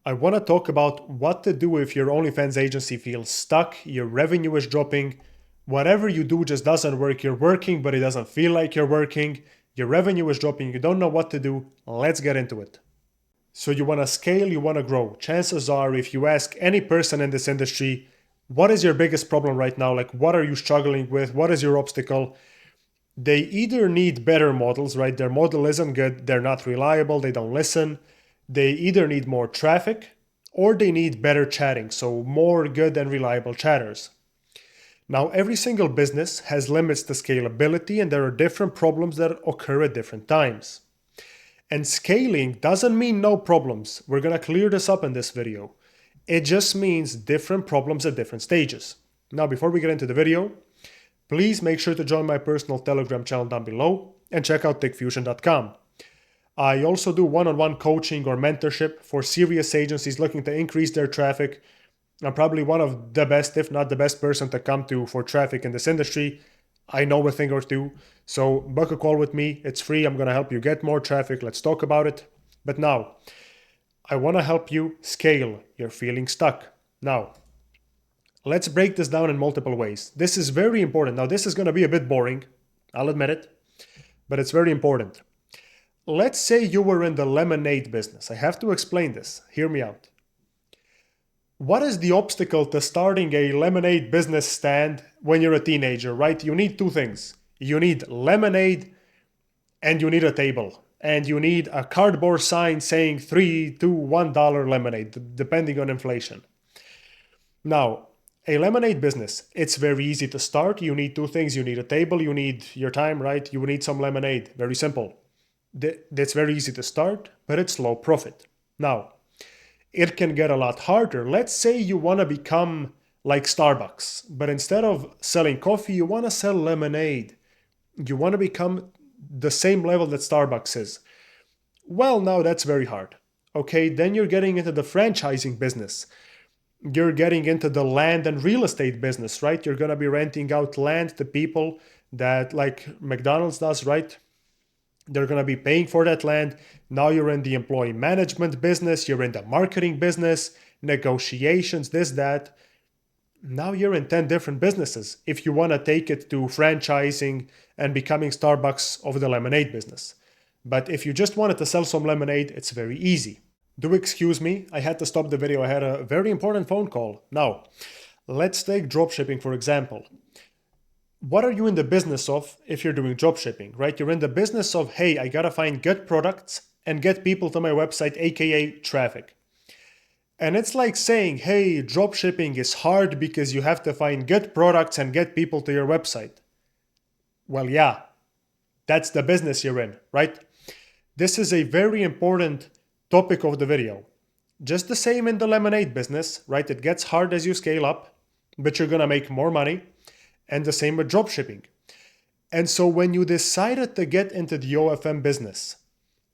I want to talk about what to do if your OnlyFans agency feels stuck, your revenue is dropping, whatever you do just doesn't work. You're working, but it doesn't feel like you're working. Your revenue is dropping, you don't know what to do. Let's get into it. So, you want to scale, you want to grow. Chances are, if you ask any person in this industry, what is your biggest problem right now? Like, what are you struggling with? What is your obstacle? They either need better models, right? Their model isn't good, they're not reliable, they don't listen. They either need more traffic or they need better chatting, so more good and reliable chatters. Now, every single business has limits to scalability, and there are different problems that occur at different times. And scaling doesn't mean no problems. We're gonna clear this up in this video. It just means different problems at different stages. Now, before we get into the video, please make sure to join my personal Telegram channel down below and check out tickfusion.com. I also do one-on-one coaching or mentorship for serious agencies looking to increase their traffic. I'm probably one of the best, if not the best person to come to for traffic in this industry. I know a thing or two. So book a call with me. It's free. I'm going to help you get more traffic. Let's talk about it. But now, I want to help you scale. You're feeling stuck. Now, let's break this down in multiple ways. This is very important. Now, this is going to be a bit boring. I'll admit it. But it's very important. Let's say you were in the lemonade business. I have to explain this. Hear me out. What is the obstacle to starting a lemonade business stand when you're a teenager, right? You need two things. You need lemonade and you need a table. And you need a cardboard sign saying $3 to $1 lemonade, depending on inflation. Now, a lemonade business, it's very easy to start. You need two things. You need a table, you need your time, right? You need some lemonade. Very simple. That's very easy to start, but it's low profit. Now, it can get a lot harder. Let's say you want to become like Starbucks, but instead of selling coffee, you want to sell lemonade. You want to become the same level that Starbucks is. Well, now that's very hard. Okay, then you're getting into the franchising business. You're getting into the land and real estate business, right? You're going to be renting out land to people that, like McDonald's does, right? They're going to be paying for that land. Now you're in the employee management business, you're in the marketing business, negotiations, this, that. Now you're in 10 different businesses if you want to take it to franchising and becoming Starbucks of the lemonade business. But if you just wanted to sell some lemonade, it's very easy. Do excuse me, I had to stop the video. I had a very important phone call. Now, let's take dropshipping for example. What are you in the business of if you're doing dropshipping, right? You're in the business of, hey, I gotta find good products and get people to my website, aka traffic. And it's like saying, hey, dropshipping is hard because you have to find good products and get people to your website. Well, yeah, that's the business you're in, right? This is a very important topic of the video. Just the same in the lemonade business, right? It gets hard as you scale up, but you're gonna make more money. And the same with dropshipping. And so when you decided to get into the OFM business,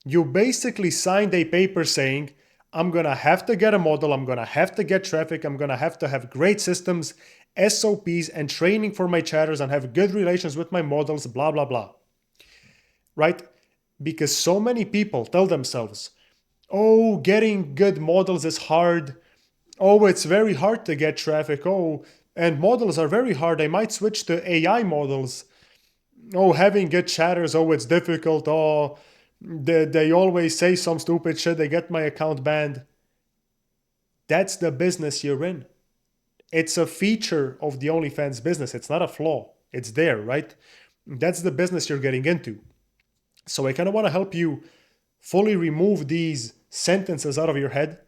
you basically signed a paper saying, I'm going to have to get a model, I'm going to have to get traffic, I'm going to have great systems, SOPs, and training for my chatters and have good relations with my models, blah, blah, blah. Right? Because so many people tell themselves, oh, getting good models is hard. Oh, it's very hard to get traffic. Oh, and models are very hard. I might switch to AI models. Oh, having good chatters. Oh, it's difficult. Oh, they always say some stupid shit. They get my account banned. That's the business you're in. It's a feature of the OnlyFans business. It's not a flaw. It's there, right? That's the business you're getting into. So I kind of want to help you fully remove these sentences out of your head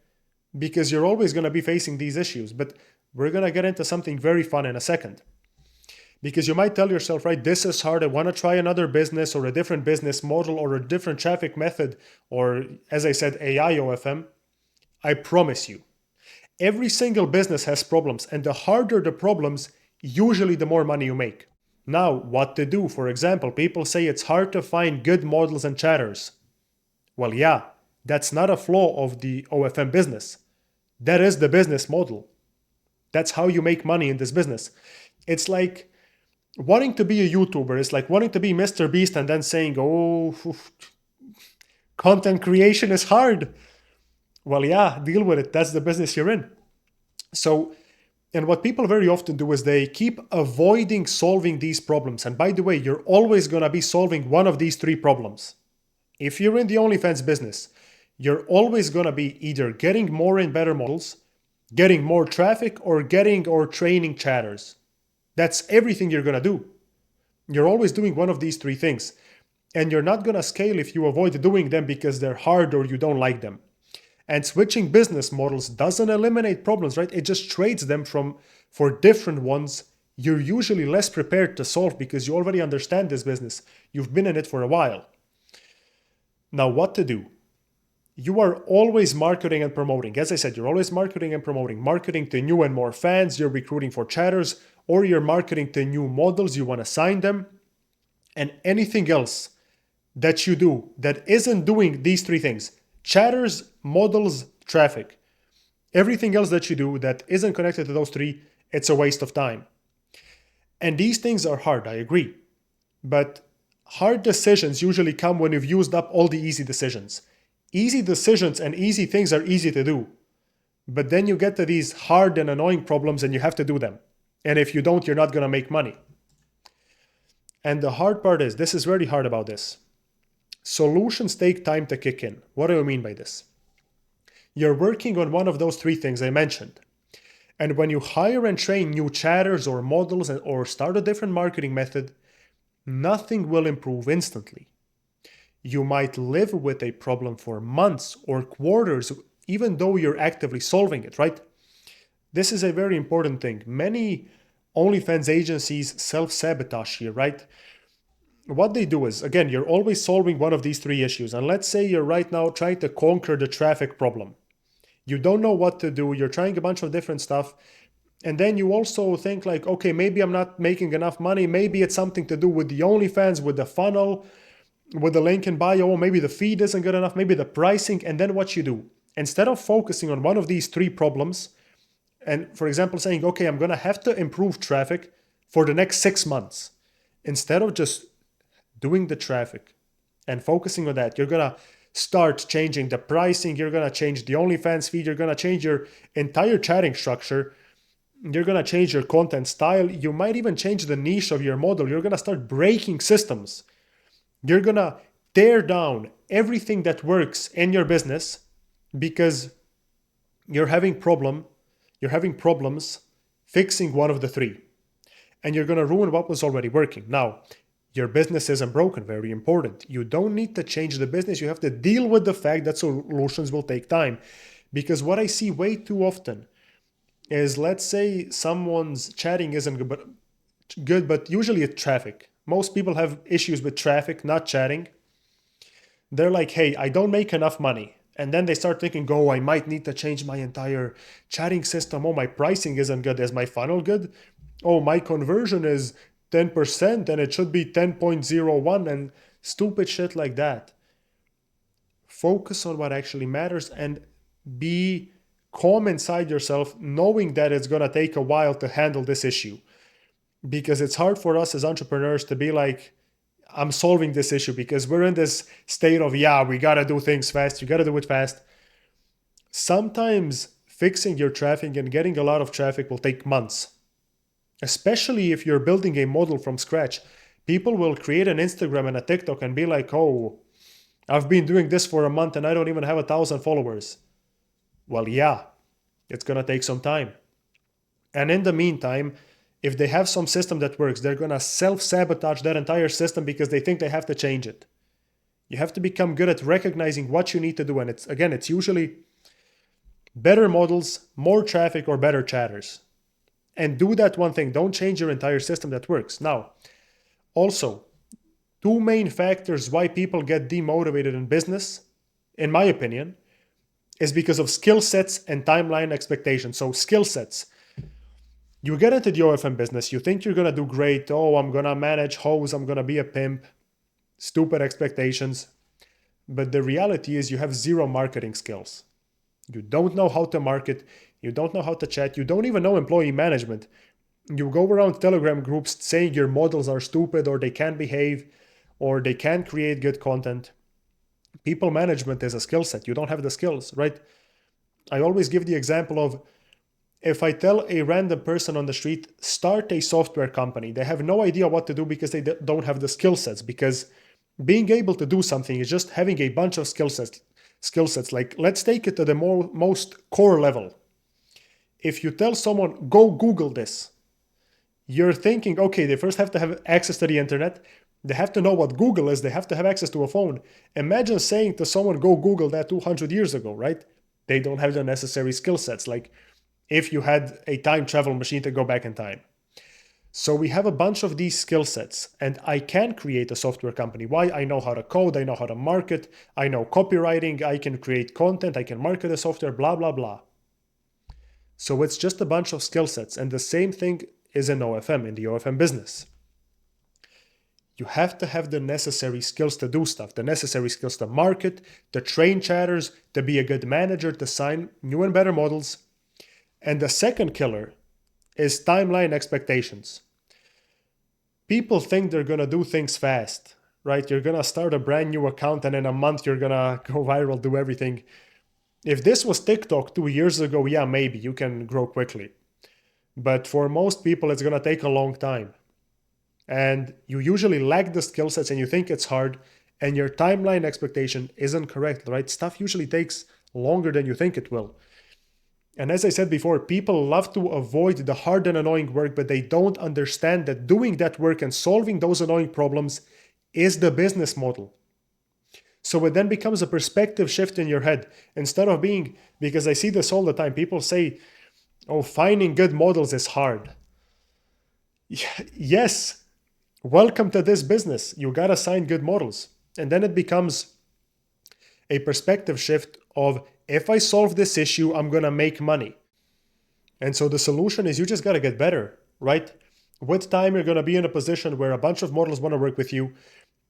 because you're always going to be facing these issues. But we're going to get into something very fun in a second. Because you might tell yourself, right, this is hard. I want to try another business or a different business model or a different traffic method or, as I said, AI OFM. I promise you, every single business has problems. And the harder the problems, usually the more money you make. Now, what to do? For example, people say it's hard to find good models and chatters. Well, yeah, that's not a flaw of the OFM business. That is the business model. That's how you make money in this business. It's like wanting to be a YouTuber. It's like wanting to be Mr. Beast and then saying, oh, content creation is hard. Well, yeah, deal with it. That's the business you're in. So, and what people very often do is they keep avoiding solving these problems. And by the way, you're always going to be solving one of these three problems. If you're in the OnlyFans business, you're always going to be either getting more and better models, getting more traffic, or getting or training chatters. That's everything you're going to do. You're always doing one of these three things. And you're not going to scale if you avoid doing them because they're hard or you don't like them. And switching business models doesn't eliminate problems, right? It just trades them for different ones you're usually less prepared to solve because you already understand this business. You've been in it for a while. Now, what to do? You are always marketing and promoting. As I said, you're always marketing and promoting. Marketing to new and more fans, you're recruiting for chatters, or you're marketing to new models, you want to sign them. And anything else that you do that isn't doing these three things: chatters, models, traffic. Everything else that you do that isn't connected to those three, it's a waste of time. And these things are hard, I agree. But hard decisions usually come when you've used up all the easy decisions. Easy decisions and easy things are easy to do. But then you get to these hard and annoying problems and you have to do them. And if you don't, you're not going to make money. And the hard part is, this is very hard about this. Solutions take time to kick in. What do I mean by this? You're working on one of those three things I mentioned. And when you hire and train new chatters or models or start a different marketing method, nothing will improve instantly. You might live with a problem for months or quarters, even though you're actively solving it, right? This is a very important thing. Many OnlyFans agencies self-sabotage here, right? What they do is, again, you're always solving one of these three issues. And let's say you're right now trying to conquer the traffic problem. You don't know what to do. You're trying a bunch of different stuff. And then you also think like, okay, maybe I'm not making enough money. Maybe it's something to do with the OnlyFans, with the funnel, with the link in bio. Or maybe the feed isn't good enough. Maybe the pricing. And then what you do, instead of focusing on one of these three problems, and for example, saying, okay, I'm going to have to improve traffic for the next 6 months, instead of just doing the traffic and focusing on that, you're going to start changing the pricing. You're going to change the OnlyFans feed. You're going to change your entire chatting structure. You're going to change your content style. You might even change the niche of your model. You're going to start breaking systems. You're going to tear down everything that works in your business because you're having problems fixing one of the three. And you're going to ruin what was already working. Now, your business isn't broken, very important. You don't need to change the business. You have to deal with the fact that solutions will take time. Because what I see way too often is, let's say someone's chatting isn't good, but usually it's traffic. Most people have issues with traffic, not chatting. They're like, hey, I don't make enough money. And then they start thinking, oh, I might need to change my entire chatting system. Oh, my pricing isn't good. Is my funnel good? Oh, my conversion is 10% and it should be 10.01 and stupid shit like that. Focus on what actually matters and be calm inside yourself, knowing that it's going to take a while to handle this issue. Because it's hard for us as entrepreneurs to be like, I'm solving this issue, because we're in this state of, yeah, we got to do things fast. You got to do it fast. Sometimes fixing your traffic and getting a lot of traffic will take months. Especially if you're building a model from scratch. People will create an Instagram and a TikTok and be like, oh, I've been doing this for a month and I don't even have 1,000 followers. Well, yeah, it's going to take some time. And in the meantime, if they have some system that works, they're going to self-sabotage that entire system because they think they have to change it. You have to become good at recognizing what you need to do. And it's usually better models, more traffic, or better chatters. And do that one thing. Don't change your entire system that works. Now, also, two main factors why people get demotivated in business, in my opinion, is because of skill sets and timeline expectations. So skill sets. You get into the OFM business, you think you're going to do great. Oh, I'm going to manage hoes, I'm going to be a pimp. Stupid expectations. But the reality is you have zero marketing skills. You don't know how to market. You don't know how to chat. You don't even know employee management. You go around Telegram groups saying your models are stupid or they can't behave or they can't create good content. People management is a skill set. You don't have the skills, right? I always give the example of, if I tell a random person on the street, start a software company, they have no idea what to do because they don't have the skill sets. Because being able to do something is just having a bunch of skill sets. Like, let's take it to the most core level. If you tell someone, go Google this, you're thinking, okay, they first have to have access to the internet. They have to know what Google is. They have to have access to a phone. Imagine saying to someone, go Google that 200 years ago, right? They don't have the necessary skill sets. Like if you had a time travel machine to go back in time. So we have a bunch of these skill sets, and I can create a software company. Why? I know how to code, I know how to market, I know copywriting, I can create content, I can market the software, blah, blah, blah. So it's just a bunch of skill sets. And the same thing is in OFM, in the OFM business. You have to have the necessary skills to do stuff, the necessary skills to market, to train chatters, to be a good manager, to sign new and better models. And the second killer is timeline expectations. People think they're going to do things fast, right? You're going to start a brand new account and in a month you're going to go viral, do everything. If this was TikTok 2 years ago, yeah, maybe you can grow quickly. But for most people, it's going to take a long time. And you usually lack the skill sets and you think it's hard, and your timeline expectation isn't correct, right? Stuff usually takes longer than you think it will. And as I said before, people love to avoid the hard and annoying work, but they don't understand that doing that work and solving those annoying problems is the business model. So it then becomes a perspective shift in your head. Instead of being, because I see this all the time, people say, oh, finding good models is hard. Yes, welcome to this business. You gotta sign good models. And then it becomes a perspective shift of, if I solve this issue, I'm gonna make money. And so the solution is you just gotta get better, right? With time, you're gonna be in a position where a bunch of models wanna work with you.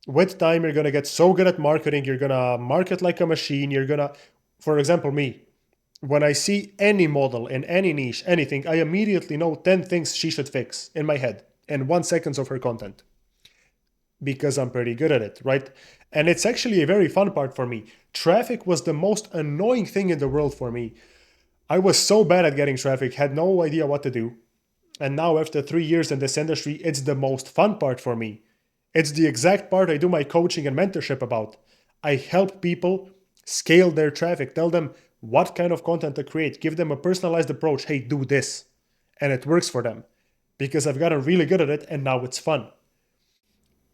With time, you're gonna get so good at marketing, you're gonna market like a machine. You're gonna, for example, me, when I see any model in any niche, anything, I immediately know 10 things she should fix in my head in 1 second of her content. Because I'm pretty good at it, right? And it's actually a very fun part for me. Traffic was the most annoying thing in the world for me. I was so bad at getting traffic, had no idea what to do. And now, after 3 years in this industry, it's the most fun part for me. It's the exact part I do my coaching and mentorship about. I help people scale their traffic, tell them what kind of content to create, give them a personalized approach. Hey, do this. And it works for them because I've gotten really good at it and now it's fun.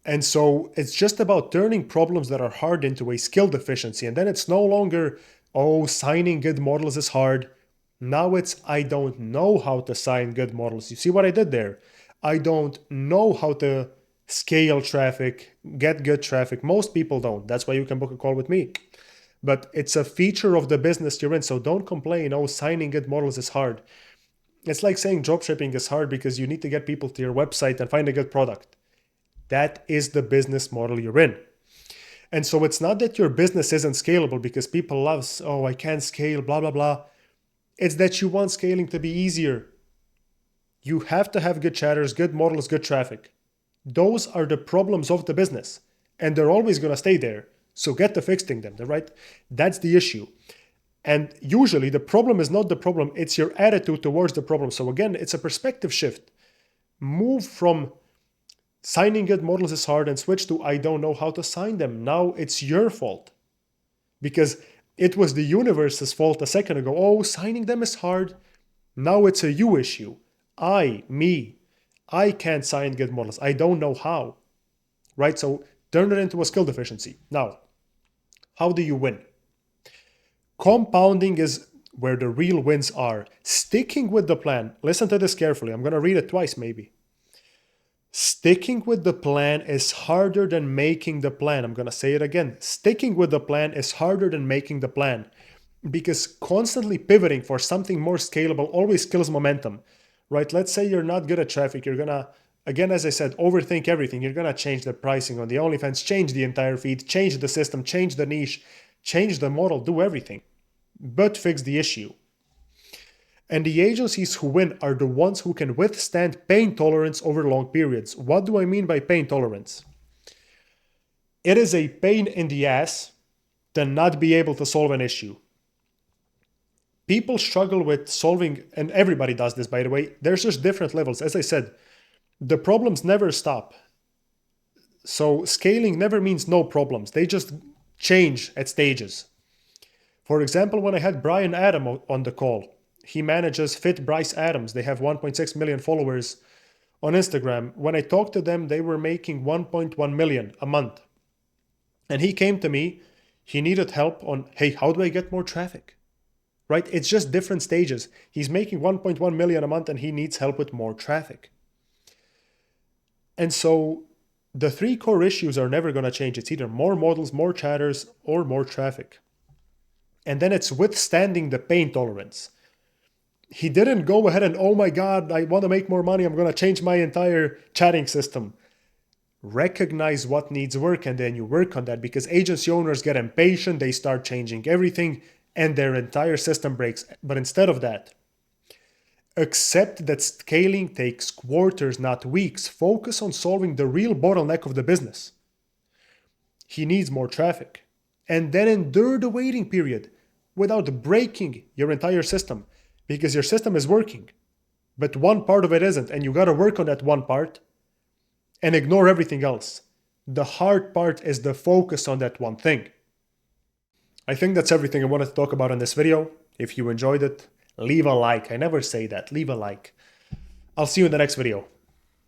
And so it's just about turning problems that are hard into a skill deficiency. And then it's no longer, oh, signing good models is hard. Now it's, I don't know how to sign good models. You see what I did there? I don't know how to scale traffic, get good traffic. Most people don't. That's why you can book a call with me. But it's a feature of the business you're in. So don't complain, oh, signing good models is hard. It's like saying dropshipping is hard because you need to get people to your website and find a good product. That is the business model you're in. And so it's not that your business isn't scalable because people love, oh, I can't scale, blah, blah, blah. It's that you want scaling to be easier. You have to have good chatters, good models, good traffic. Those are the problems of the business, and they're always going to stay there. So get to fixing them, right? That's the issue. And usually the problem is not the problem, it's your attitude towards the problem. So again, it's a perspective shift. Move from signing good models is hard and switch to I don't know how to sign them. Now it's your fault. Because it was the universe's fault a second ago. Oh, signing them is hard. Now it's a you issue. I can't sign good models. I don't know how. Right? So turn it into a skill deficiency. Now, how do you win? Compounding is where the real wins are. Sticking with the plan. Listen to this carefully. I'm going to read it twice maybe. Sticking with the plan is harder than making the plan. I'm going to say it again. Sticking with the plan is harder than making the plan because constantly pivoting for something more scalable always kills momentum, right? Let's say you're not good at traffic. You're going to, again, as I said, overthink everything. You're going to change the pricing on the OnlyFans, change the entire feed, change the system, change the niche, change the model, do everything, but fix the issue. And the agencies who win are the ones who can withstand pain tolerance over long periods. What do I mean by pain tolerance? It is a pain in the ass to not be able to solve an issue. People struggle with solving, and everybody does this, by the way. There's just different levels. As I said, the problems never stop. So scaling never means no problems. They just change at stages. For example, when I had Brian Adam on the call, he manages Fit Bryce Adams. They have 1.6 million followers on Instagram. When I talked to them, they were making 1.1 million a month. And he came to me, he needed help on, hey, how do I get more traffic? Right? It's just different stages. He's making 1.1 million a month and he needs help with more traffic. And so the three core issues are never going to change. It's either more models, more chatters, or more traffic. And then it's withstanding the pain tolerance. He didn't go ahead and, oh my God, I want to make more money. I'm going to change my entire chatting system. Recognize what needs work and then you work on that, because agency owners get impatient. They start changing everything and their entire system breaks. But instead of that, accept that scaling takes quarters, not weeks. Focus on solving the real bottleneck of the business. He needs more traffic. And then endure the waiting period without breaking your entire system, because your system is working, but one part of it isn't, and you got to work on that one part and ignore everything else. The hard part is the focus on that one thing. I think that's everything I wanted to talk about in this video. If you enjoyed it, leave a like. I never say that. Leave a like. I'll see you in the next video.